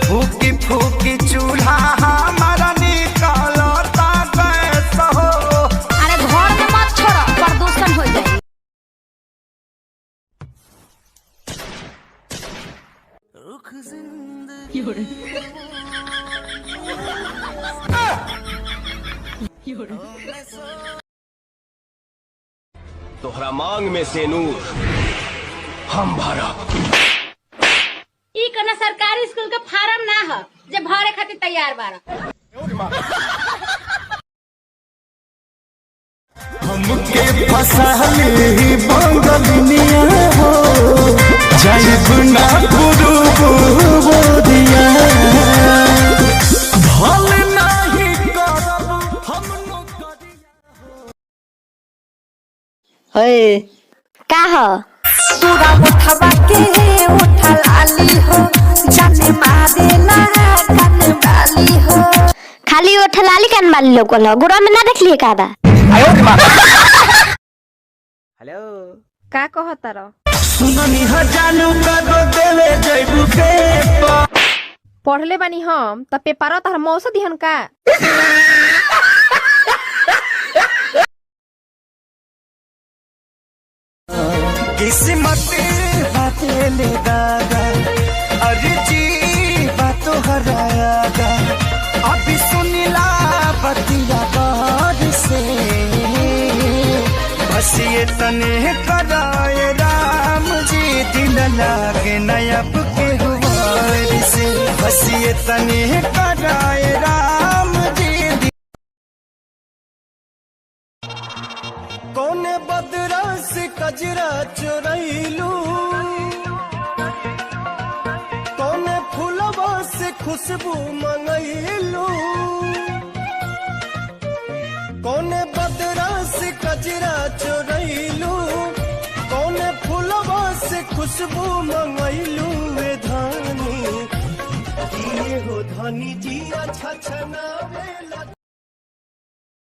फूकी फूकी चूल्हा हमारा निकलता गैस हो। अरे घर में मत छोड़ो, प्रदूषण हो जाए। तोहरा मांग में से नूर हम भरा। ई कना सरकारी स्कूल का फार्म ना हो जे भरे खातिर तैयार बारा। हमके फसाली बंगलिया हो जाइब ना दिया भल नहीं करब हम का हो तोरा उठवा के उठा लाली हो जाने मारेला कन वाली हो। खाली वो ठलाली कान वाली लोग को गुड़ा में ना देख लिए का बा। हेलो का कहता रहो? सुननी ह जानू कदो देवे जइबू के पढ़ले बानी हम त पेपर तहर मौसा दिहन का? किस्मत बाते ले दादा अरे जी बातो हरायागा अभी सुनिला बतिया बार से बस ये तने कराए राम जी दिल लागे नयब के हुआर से बस ये तने कराए राम जी कौने बदरा से कजरा चुरैलू कौने फूलवा से खुशबू मंगैलू कौने बदरा से कजरा चुरैलू कौने फूलवा से खुशबू मंगैलू वे धानी हो धानी जी अच्छा छना